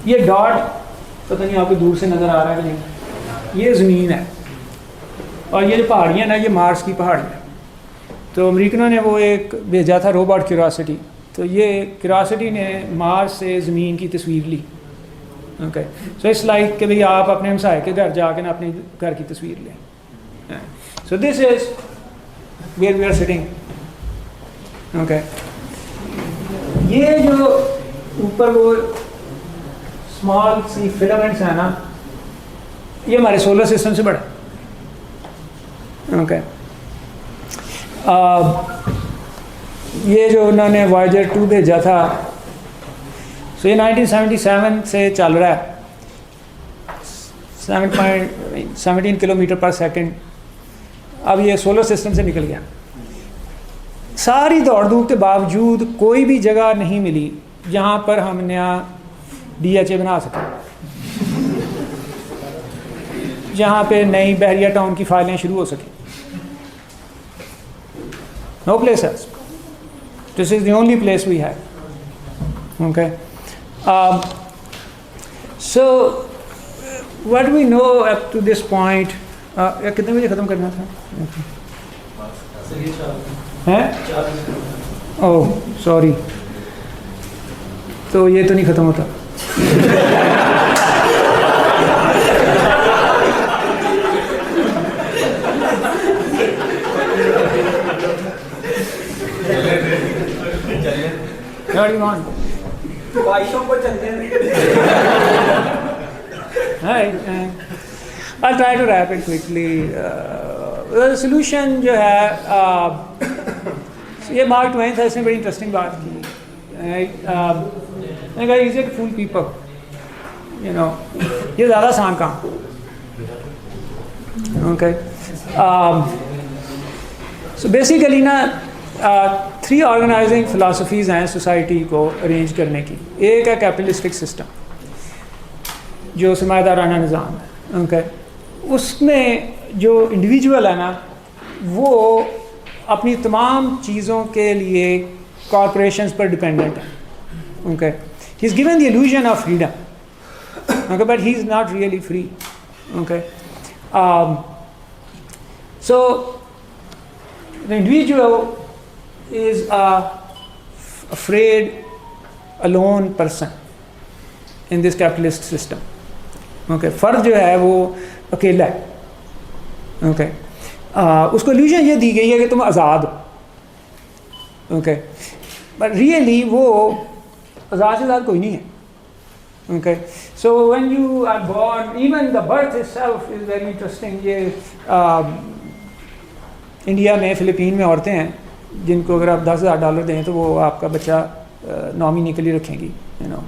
یہ ڈاٹ پتہ نہیں آپ کو دور سے نظر آ رہا ہے کہ نہیں، یہ زمین ہے، اور یہ جو پہاڑیاں نا یہ مارس کی پہاڑیاں. تو امریکنوں نے وہ ایک بھیجا تھا روبوٹ کیوریاسٹی، تو یہ کیوریاسٹی نے مارس سے زمین کی تصویر لی. اوکے سو اٹس لائک کہ بھئی آپ اپنے ہمسائے کے گھر جا کے نا اپنے گھر کی تصویر لیں. So this is where we are sitting. Okay یہ جو اوپر وہ اسمال سی فلامنٹس ہیں نا، یہ ہمارے سولر سسٹم سے بڑا. اوکے یہ جو انہوں نے وائجر 2 بھیجا تھا، سو یہ 1977 سے چل رہا ہے، 17 کلومیٹر پر سیکنڈ. اب یہ سولر سسٹم سے نکل گیا. ساری دوڑ دھوپ کے باوجود کوئی بھی جگہ نہیں ملی جہاں پر ہم نیا DHA بنا سکیں، جہاں پہ نئی بحریہ ٹاؤن کی فائلیں شروع ہو سکیں. No place else. This is the only place we have. Okay. So what we know up to this point. کتنے بجے ختم کرنا تھا؟ اوہ سوری، تو یہ تو نہیں ختم ہوتا. I'll try to wrap it quickly. Solution جو ہے یہ مارک ٹوین تھا، اس نے بڑی انٹرسٹنگ بات کی. میں نے کہا easier to fool people, you know, یہ زیادہ آسان کام. Okay. So basically نا 3 آرگنائزنگ فلاسفیز ہیں سوسائٹی کو ارینج کرنے کی. ایک ہے کیپٹلسٹک سسٹم جو سرمایہ دارانہ نظام ہے. اوکے اس میں جو انڈیویجول ہے نا وہ اپنی تمام چیزوں کے لیے کارپوریشنز پر ڈپینڈنٹ ہے. Okay he is given the illusion of freedom. Okay but he is not really free. Okay so the individual is a afraid alone person in this capitalist system. Okay فرد جو ہے وہ اکیلا ہے. Okay اس کو illusion یہ دی گئی ہے کہ تم آزاد ہو. اوکے بٹ ریئلی وہ آزاد سے آزاد کوئی نہیں ہے. Okay so when you are born, even the birth itself is very interesting. یہ انڈیا میں فلپین میں عورتیں ہیں جن کو اگر آپ $10,000 دیں تو وہ آپ کا بچہ نامینی کے لیے رکھیں گی. You know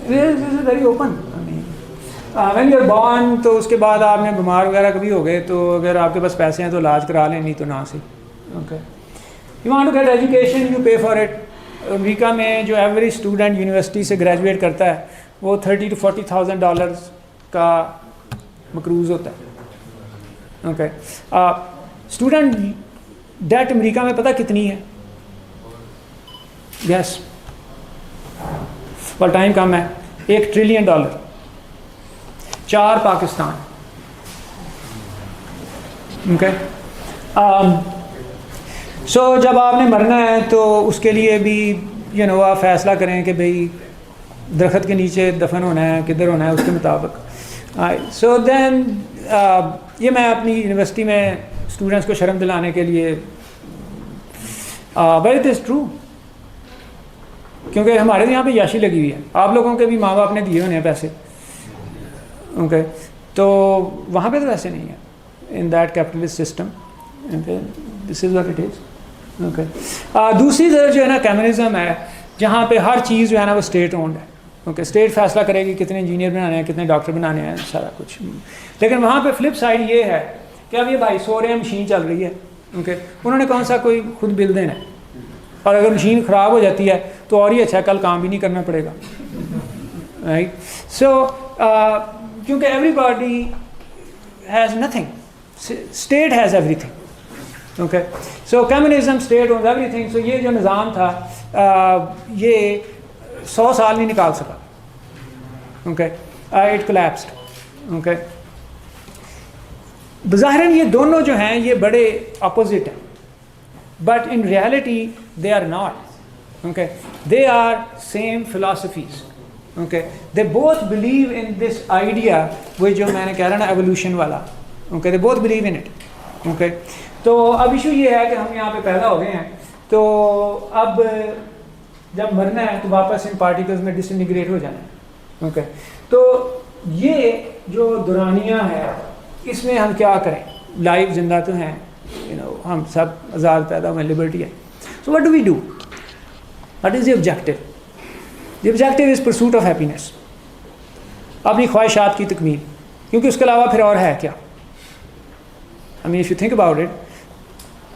very open. When you are born تو اس کے بعد آپ نے بیمار وغیرہ کبھی ہو گئے تو اگر آپ کے پاس پیسے ہیں تو علاج کرا لیں، نہیں تو نہ سے. Okay you want to get education you pay for it. امریکہ میں جو ایوریج اسٹوڈنٹ یونیورسٹی سے گریجویٹ کرتا ہے وہ $30,000 to $40,000 کا مقروض ہوتا ہے. اوکے اسٹوڈنٹ ڈیٹ امریکہ میں پتہ کتنی ہے؟ یس پر ٹائم کم ہے. $1 ٹریلین، 4 پاکستان. اوکے سو جب آپ نے مرنا ہے تو اس کے لیے بھی آپ فیصلہ کریں کہ بھئی درخت کے نیچے دفن ہونا ہے، کدھر ہونا ہے، اس کے مطابق. سو دین یہ میں اپنی یونیورسٹی میں اسٹوڈنٹس کو شرم دلانے کے لیے بٹ اٹ از ٹرو، کیونکہ ہمارے یہاں پہ یاشی لگی ہوئی ہے. آپ لوگوں کے بھی ماں باپ نے دیے ہونے ہیں پیسے. اوکے تو وہاں پہ تو ویسے نہیں ہے in that capitalist system. This is what it is. Okay دوسری طرف جو ہے نا کمیونزم ہے جہاں پہ ہر چیز جو ہے نا وہ اسٹیٹ اونڈ ہے. اوکے اسٹیٹ فیصلہ کرے گی کتنے انجینئر بنانے ہیں، کتنے ڈاکٹر بنانے ہیں، سارا کچھ. لیکن وہاں پہ فلپ سائڈ یہ ہے کہ اب یہ بھائی سو رہے ہیں، مشین چل رہی ہے. اوکے انہوں نے کون سا کوئی خود بل دینا ہے، اور اگر مشین خراب ہو جاتی ہے تو اور ہی اچھا، کل کام بھی نہیں کرنا پڑے گا. رائٹ سو کیونکہ everybody has nothing, state has everything. Okay so communism state owns everything. So یہ جو نظام تھا یہ 100 سال نہیں نکال سکا. Okay it collapsed. اوکے بظاہر یہ دونوں جو ہیں یہ بڑے اپوزٹ ہیں, but in reality they are not. Okay, they are same philosophies. Okay, they both believe in this idea which جو میں نے کہہ رہا نا ایولیوشن والا. Okay, they both believe in it. Okay, تو اب ایشو یہ ہے کہ ہم یہاں پہ پیدا ہو گئے ہیں, تو اب جب مرنا ہے تو واپس ان پارٹیکلز میں ڈس انٹیگریٹ ہو جانا ہے. Okay, تو یہ جو دورانیہ ہے اس میں ہم کیا کریں, لائف زندہ تو ہیں, ہم سب آزاد پیدا ہوئے, لبرٹی ہے. So what do we do? What is the objective? The objective is pursuit of happiness. اپنی خواہشات کی تکمیل, کیونکہ اس کے علاوہ پھر اور ہے کیا. I mean if you think about it,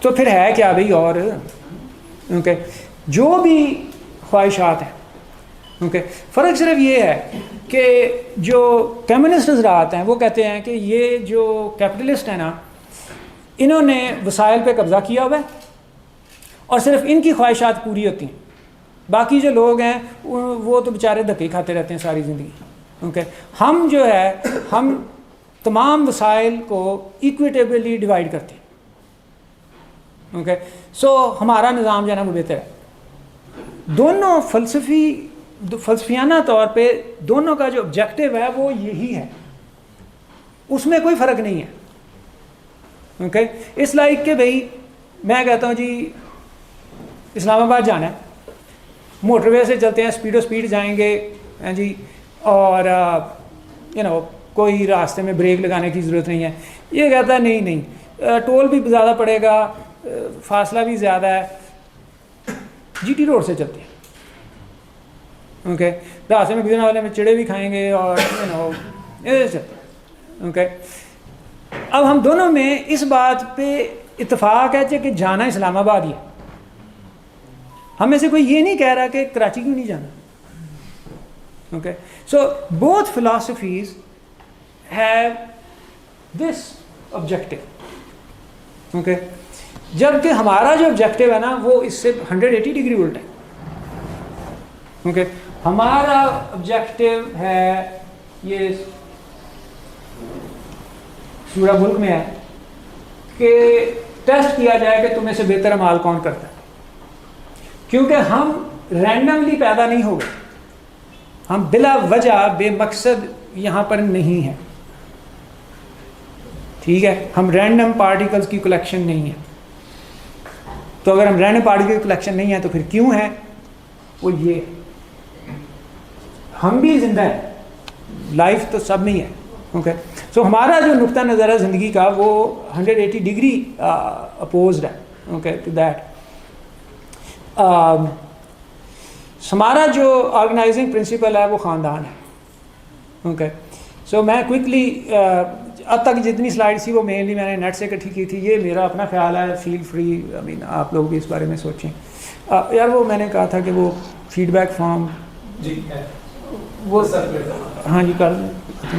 تو پھر ہے کیا بھائی اور. اوکے جو بھی خواہشات ہیں, اوکے فرق صرف یہ ہے کہ جو کمیونسٹ حضرات ہیں وہ کہتے ہیں کہ یہ جو کیپٹلسٹ ہیں نا, انہوں نے وسائل پہ قبضہ کیا ہوا ہے اور صرف ان کی خواہشات پوری ہوتی ہیں, باقی جو لوگ ہیں وہ تو بیچارے دھکے کھاتے رہتے ہیں ساری زندگی. اوکے ہم جو ہے ہم تمام وسائل کو ایکویٹیبلی ڈیوائڈ کرتے ہیں. اوکے سو ہمارا نظام جو ہے نا وہ بہتر ہے. دونوں فلسفیانہ طور پہ دونوں کا جو آبجیکٹو ہے وہ یہی ہے, اس میں کوئی فرق نہیں ہے. اوکے اس لائک کہ بھائی میں کہتا ہوں جی اسلام آباد جانا ہے, موٹر وے سے چلتے ہیں, اسپیڈ جائیں گے جی, اور کوئی راستے میں بریک لگانے کی ضرورت نہیں ہے. یہ کہتا ہے نہیں ٹول بھی زیادہ پڑے گا, فاصلہ بھی زیادہ ہے, جی ٹی روڈ سے چلتے ہیں. اوکے راستے میں گزرنے والے میں چڑے بھی کھائیں گے اور چلتے ہیں. اوکے اب ہم دونوں میں اس بات پہ اتفاق ہے کہ جانا اسلام آباد ہی ہے. ہم میں سے کوئی یہ نہیں کہہ رہا کہ کراچی کیوں نہیں جانا. Okay so both philosophies have this objective. Okay جبکہ ہمارا جو آبجیکٹو ہے نا وہ اس سے 180 ڈگری الٹ ہے. اوکے ہمارا آبجیکٹو ہے یہ سورہ ملک میں ہے کہ ٹیسٹ کیا جائے کہ تم میں سے بہتر اعمال کون کرتا ہے, کیونکہ ہم رینڈملی پیدا نہیں ہو گئے, ہم بلا وجہ بے مقصد یہاں پر نہیں ہیں. ٹھیک ہے, ہم رینڈم پارٹیکلز کی کلیکشن نہیں ہیں. تو اگر ہم رینڈم پارٹیکل کی کلیکشن نہیں ہیں تو پھر کیوں ہیں, وہ یہ ہم بھی زندہ ہیں, لائف تو سب میں ہی ہے. اوکے سو ہمارا جو نقطہ نظر ہے زندگی کا وہ 180 ڈگری اپوزڈ ہے. اوکے ٹو دیٹ ہمارا جو آرگنائزنگ پرنسپل ہے وہ خاندان ہے. اوکے سو میں کوئکلی اب تک جتنی سلائڈ تھی وہ مینلی میں نے نیٹ سے اکٹھی کی تھی. یہ میرا اپنا خیال ہے, فیل فری, آئی مین آپ لوگ بھی اس بارے میں سوچیں. یار وہ میں نے کہا تھا کہ وہ فیڈ بیک فارم جی وہ ہاں جی کر دیں.